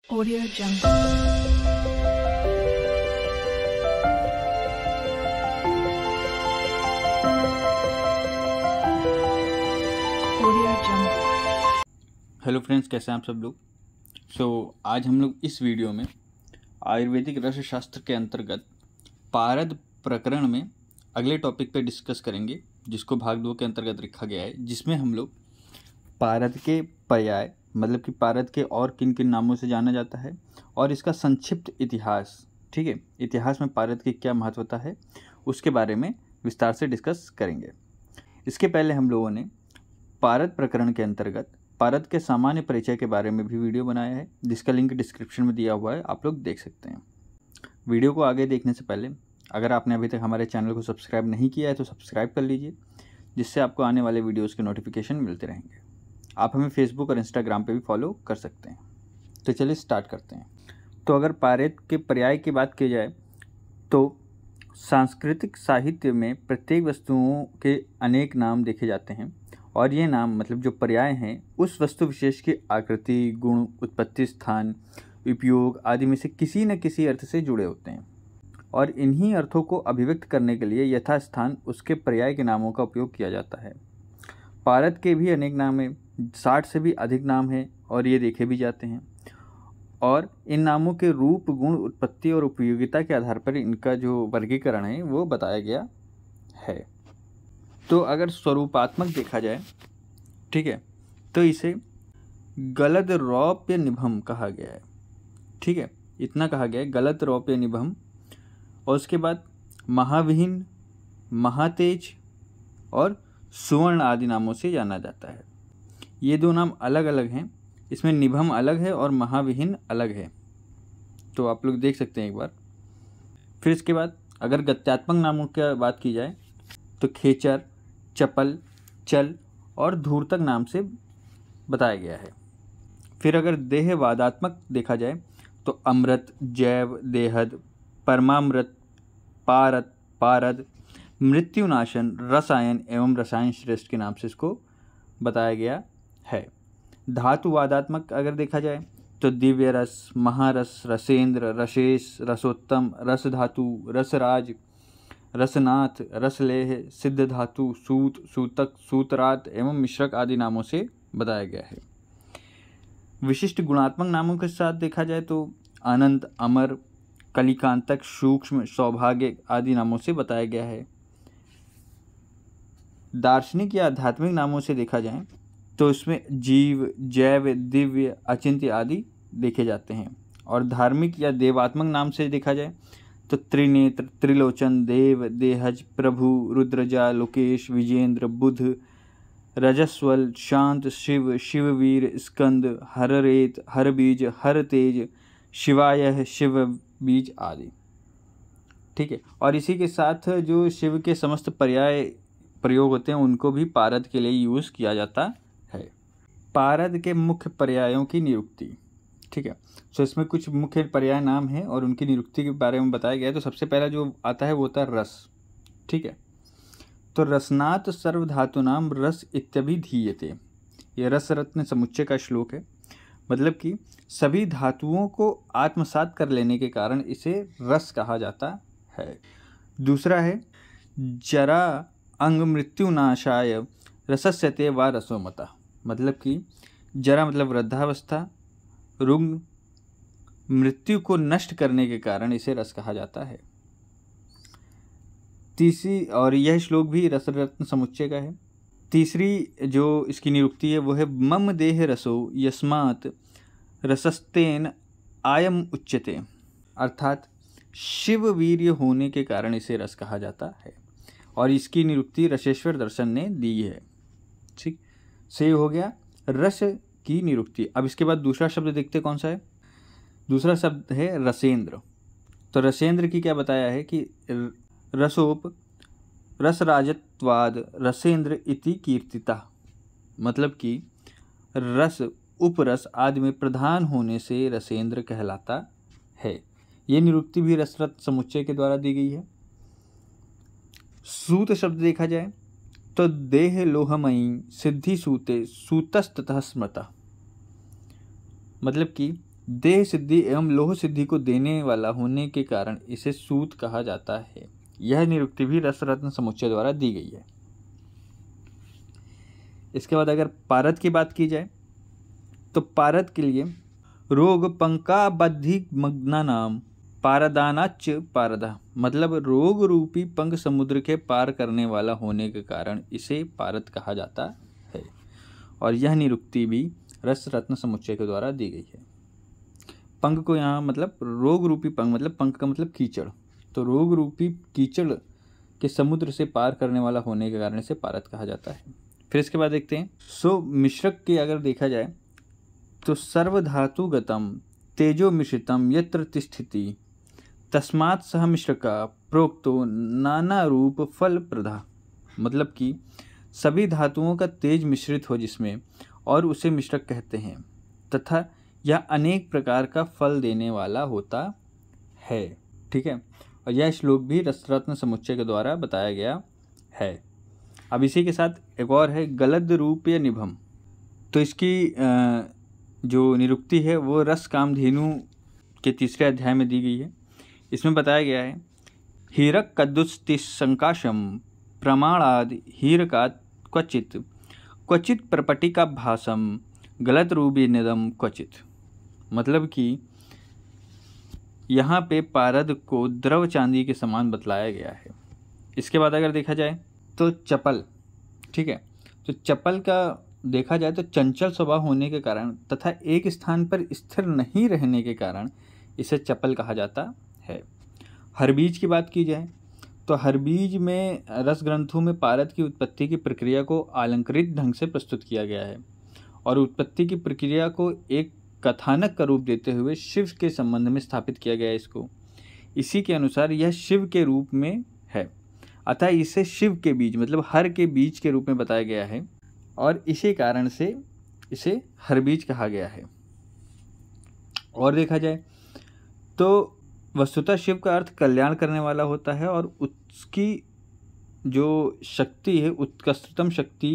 Audio Jungle. Audio Jungle. Hello friends, कैसे हैं आप सब लोग। आज हम लोग इस वीडियो में आयुर्वेदिक रस शास्त्र के अंतर्गत पारद प्रकरण में अगले टॉपिक पे डिस्कस करेंगे, जिसको भाग 2 के अंतर्गत रखा गया है, जिसमें हम लोग पारद के पर्याय मतलब कि पारद के और किन किन नामों से जाना जाता है और इसका संक्षिप्त इतिहास, ठीक है, इतिहास में पारद की क्या महत्वता है उसके बारे में विस्तार से डिस्कस करेंगे। इसके पहले हम लोगों ने पारद प्रकरण के अंतर्गत पारद के सामान्य परिचय के बारे में भी वीडियो बनाया है, जिसका लिंक डिस्क्रिप्शन में दिया हुआ है, आप लोग देख सकते हैं। वीडियो को आगे देखने से पहले अगर आपने अभी तक हमारे चैनल को सब्सक्राइब नहीं किया है तो सब्सक्राइब कर लीजिए, जिससे आपको आने वाले वीडियोस के नोटिफिकेशन मिलते रहेंगे। आप हमें फेसबुक और इंस्टाग्राम पे भी फॉलो कर सकते हैं। तो चलिए स्टार्ट करते हैं। तो अगर पारद के पर्याय की बात की जाए तो सांस्कृतिक साहित्य में प्रत्येक वस्तुओं के अनेक नाम देखे जाते हैं और ये नाम मतलब जो पर्याय हैं उस वस्तु विशेष की आकृति, गुण, उत्पत्ति स्थान, उपयोग आदि में से किसी न किसी अर्थ से जुड़े होते हैं और इन्हीं अर्थों को अभिव्यक्त करने के लिए यथास्थान उसके पर्याय के नामों का उपयोग किया जाता है। पारद के भी अनेक नाम हैं, 60 से भी अधिक नाम हैं और ये देखे भी जाते हैं और इन नामों के रूप, गुण, उत्पत्ति और उपयोगिता के आधार पर इनका जो वर्गीकरण है वो बताया गया है। तो अगर स्वरूपात्मक देखा जाए, ठीक है, तो इसे गलद रौप्य निभम कहा गया है, ठीक है, इतना कहा गया है गलद रौप्य निभम। और उसके बाद महाविहीन, महातेज और सुवर्ण आदि नामों से जाना जाता है। ये दो नाम अलग अलग हैं, इसमें निभम अलग है और महाविहीन अलग है, तो आप लोग देख सकते हैं एक बार। फिर इसके बाद अगर गत्यात्मक नामों की बात की जाए तो खेचर, चपल, चल और धूर्तक नाम से बताया गया है। फिर अगर देहवादात्मक देखा जाए तो अमृत, जैव, देहद, परमामृत, पारद, पारद, मृत्युनाशन, रसायन एवं रसायन श्रेष्ठ के नाम से इसको बताया गया है। धातुवादात्मक अगर देखा जाए तो दिव्य रस, महारस, रसेंद्र, रसेश, रसोत्तम, रस धातु, रसराज, रसनाथ, रसलेह, सिद्ध धातु, सूत, सूतक, सूतरात एवं मिश्रक आदि नामों से बताया गया है। विशिष्ट गुणात्मक नामों के साथ देखा जाए तो अनंत, अमर, कलिकांतक, सूक्ष्म, सौभाग्य आदि नामों से बताया गया है। दार्शनिक या आध्यात्मिक नामों से देखा जाए तो इसमें जीव, जैव, दिव्य, अचिंत्य आदि देखे जाते हैं। और धार्मिक या देवात्मक नाम से देखा जाए तो त्रिनेत्र, त्रिलोचन, देव, देहज, प्रभु, रुद्रजा, लोकेश, विजेंद्र, बुध, रजस्वल, शांत, शिव, शिववीर, स्कंद, हररेत, हरबीज, हरतेज, शिवाय, शिव बीज आदि, ठीक है। और इसी के साथ जो शिव के समस्त पर्याय प्रयोग होते हैं उनको भी पारद के लिए यूज़ किया जाता है। पारद के मुख्य पर्यायों की निरुक्ति, ठीक है। तो इसमें कुछ मुख्य पर्याय नाम हैं और उनकी निरुक्ति के बारे में बताया गया है। तो सबसे पहला जो आता है वो होता है रस, ठीक है। तो रसनात् सर्वधातूनां रस इत्यभिधीयते, ये रस रत्न समुच्चय का श्लोक है। मतलब कि सभी धातुओं को आत्मसात कर लेने के कारण इसे रस कहा जाता है। दूसरा है जरा अंग मृत्युनाशाय रसस्यते वा रसोमता, मतलब कि जरा मतलब वृद्धावस्था, रुग्ण, मृत्यु को नष्ट करने के कारण इसे रस कहा जाता है। तीसरी, और यह श्लोक भी रस रत्न समुच्चय का है। तीसरी जो इसकी निरुक्ति है वो है मम देह रसो यस्मात् रसस्तेन आयम उच्यते, अर्थात शिव वीर्य होने के कारण इसे रस कहा जाता है। और इसकी निरुक्ति रसेश्वर दर्शन ने दी है, ठीक से हो गया रस की निरुक्ति। अब इसके बाद दूसरा शब्द देखते कौन सा है। दूसरा शब्द है रसेंद्र। तो रसेंद्र की क्या बताया है कि रसोप रसराजत्वाद रसेंद्र इति कीर्तिता, मतलब कि रस, उपरस आदि में प्रधान होने से रसेंद्र कहलाता है। ये निरुक्ति भी रसरत्न समुच्चय के द्वारा दी गई है। सूत शब्द देखा जाए तो देह लोहमयी सिद्धि सूते सूतस्ततः स्मृता, मतलब कि देह सिद्धि एवं लोह सिद्धि को देने वाला होने के कारण इसे सूत कहा जाता है। यह निरुक्ति भी रस रत्न समुच्चय द्वारा दी गई है। इसके बाद अगर पारद की बात की जाए तो पारद के लिए रोग पंकाबद्धि मग्ना नाम पारदानाच पारदा, मतलब रोग रूपी पंख समुद्र के पार करने वाला होने के कारण इसे पारद कहा जाता है। और यह निरुक्ति भी रस रत्न समुच्चय के द्वारा दी गई है। पंख को यहाँ मतलब रोग रूपी पंख, मतलब पंख का मतलब कीचड़, तो रोग रूपी कीचड़ के समुद्र से पार करने वाला होने के कारण इसे पारद कहा जाता है। फिर इसके बाद देखते हैं सो मिश्रक की अगर देखा जाए तो सर्वधातुगतम तेजो मिश्रितम यत्र तिष्ठति तस्मात् सह मिश्रका प्रोक्तो नाना रूप फल प्रदा, मतलब कि सभी धातुओं का तेज मिश्रित हो जिसमें, और उसे मिश्रक कहते हैं, तथा यह अनेक प्रकार का फल देने वाला होता है। ठीक है, और यह श्लोक भी रसरत्न समुच्चय के द्वारा बताया गया है। अब इसी के साथ एक और है गलद रूप या निभम, तो इसकी जो निरुक्ति है वो रस कामधेनु के 3 अध्याय में दी गई है। इसमें बताया गया है हीरक कद्दुस्तिशंकाशम प्रमाणाद हीरकात क्वचित क्वचित प्रपटिका भासम गलत रूपी निदम क्वचित, मतलब कि यहाँ पे पारद को द्रव चांदी के समान बतलाया गया है। इसके बाद अगर देखा जाए तो चपल, ठीक है, तो चपल का देखा जाए तो चंचल स्वभाव होने के कारण तथा एक स्थान पर स्थिर नहीं रहने के कारण इसे चपल कहा जाता है। हरबीज की बात की जाए तो हरबीज में रस ग्रंथों में पारद की उत्पत्ति की प्रक्रिया को अलंकृत ढंग से प्रस्तुत किया गया है और उत्पत्ति की प्रक्रिया को एक कथानक का रूप देते हुए शिव के संबंध में स्थापित किया गया है इसको। इसी के अनुसार यह शिव के रूप में है, अतः इसे शिव के बीज मतलब हर के बीज के रूप में बताया गया है और इसी कारण से इसे हरबीज कहा गया है। और देखा जाए तो वस्तुतः शिव का अर्थ कल्याण करने वाला होता है और उसकी जो शक्ति है उत्कृष्टतम शक्ति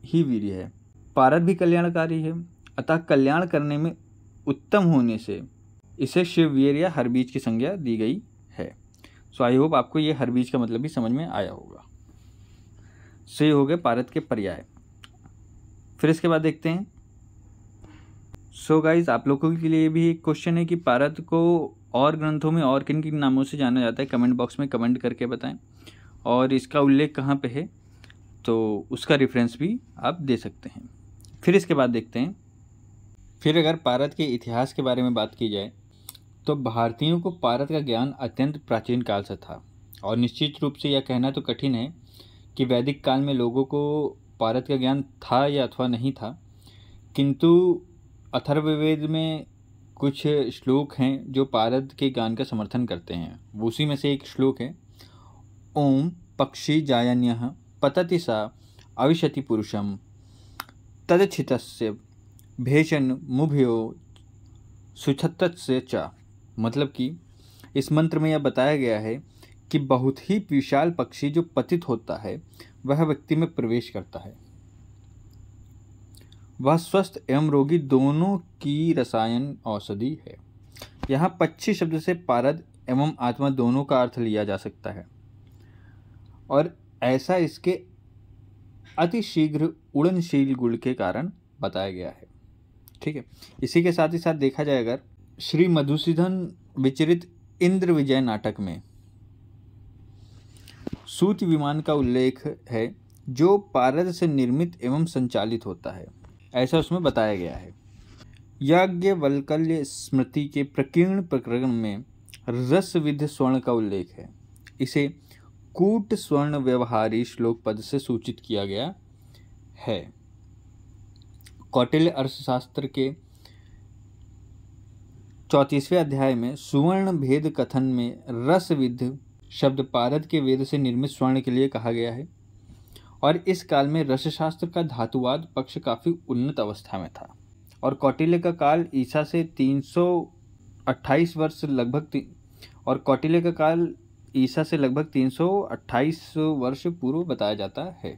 ही वीर्य है। पारद भी कल्याणकारी है, अतः कल्याण करने में उत्तम होने से इसे शिव वीर्य या हरबीज की संज्ञा दी गई है। सो आई होप आपको ये हरबीज का मतलब भी समझ में आया होगा। सो ये हो गए पारद के पर्याय। फिर इसके बाद देखते हैं सो गाइज आप लोगों के लिए भी एक क्वेश्चन है कि पारद को और ग्रंथों में और किन किन नामों से जाना जाता है, कमेंट बॉक्स में कमेंट करके बताएं और इसका उल्लेख कहाँ पे है तो उसका रेफरेंस भी आप दे सकते हैं। फिर इसके बाद देखते हैं फिर अगर पारद के इतिहास के बारे में बात की जाए तो भारतीयों को पारद का ज्ञान अत्यंत प्राचीन काल से था और निश्चित रूप से यह कहना तो कठिन है कि वैदिक काल में लोगों को पारद का ज्ञान था या अथवा नहीं था, किंतु अथर्ववेद में कुछ श्लोक हैं जो पारद के ज्ञान का समर्थन करते हैं। वो उसी में से एक श्लोक है ओम पक्षी जायन्यः पतति सा अविशति पुरुषम तदच्छितस्य भेषण मुभ्यो सुछत्तस्य च, मतलब कि इस मंत्र में यह बताया गया है कि बहुत ही विशाल पक्षी जो पतित होता है वह व्यक्ति में प्रवेश करता है, वह स्वस्थ एवं रोगी दोनों की रसायन औषधि है। यहाँ पक्षी शब्द से पारद एवं आत्मा दोनों का अर्थ लिया जा सकता है और ऐसा इसके अतिशीघ्र उड़नशील गुण के कारण बताया गया है। ठीक है, इसी के साथ ही साथ देखा जाए अगर श्री मधुसूदन विचरित इंद्र विजय नाटक में सूत विमान का उल्लेख है जो पारद से निर्मित एवं संचालित होता है, ऐसा उसमें बताया गया है। याज्ञवल्क्य स्मृति के प्रकीर्ण प्रकरण में रसविध स्वर्ण का उल्लेख है, इसे कूट स्वर्ण व्यवहारी श्लोक पद से सूचित किया गया है। कौटिल्य अर्थशास्त्र के 34वें अध्याय में सुवर्ण भेद कथन में रसविध शब्द पारद के वेद से निर्मित स्वर्ण के लिए कहा गया है और इस काल में रसशास्त्र का धातुवाद पक्ष काफ़ी उन्नत अवस्था में था और कौटिल्य का काल ईसा से 328 वर्ष लगभग और कौटिल्य का काल ईसा से लगभग 328 वर्ष पूर्व बताया जाता है।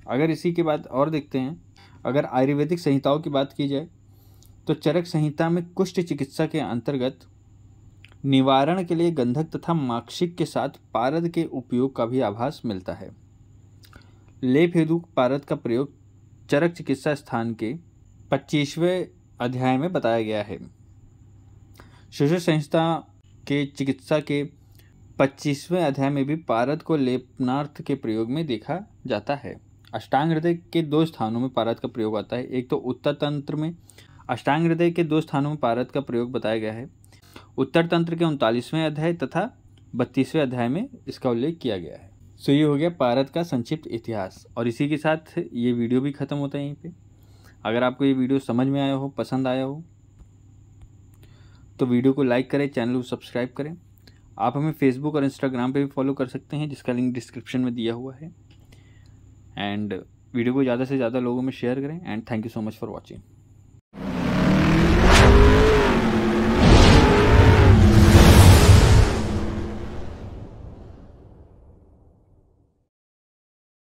अगर इसी के बाद और देखते हैं, अगर आयुर्वेदिक संहिताओं की बात की जाए तो चरक संहिता में कुष्ठ चिकित्सा के अंतर्गत निवारण के लिए गंधक तथा माक्षिक के साथ पारद के उपयोग का भी आभास मिलता है। लेप हेतु पारद का प्रयोग चरक चिकित्सा स्थान के 25वें अध्याय में बताया गया है। शिशु संहिता के चिकित्सा के 25वें अध्याय में भी पारद को लेपनार्थ के प्रयोग में देखा जाता है। अष्टांग हृदय के 2 स्थानों में पारद का प्रयोग आता है। एक तो उत्तर तंत्र में अष्टांग हृदय के 2 स्थानों में पारद का प्रयोग बताया गया है। उत्तर तंत्र के 39वें अध्याय तथा 32वें अध्याय में इसका उल्लेख किया गया है। सो ये हो गया पारद का संक्षिप्त इतिहास, और इसी के साथ ये वीडियो भी ख़त्म होता है यहीं पे। अगर आपको ये वीडियो समझ में आया हो, पसंद आया हो, तो वीडियो को लाइक करें, चैनल को सब्सक्राइब करें। आप हमें फेसबुक और इंस्टाग्राम पे भी फॉलो कर सकते हैं, जिसका लिंक डिस्क्रिप्शन में दिया हुआ है। एंड वीडियो को ज़्यादा से ज़्यादा लोगों में शेयर करें। And thank you so much for watching.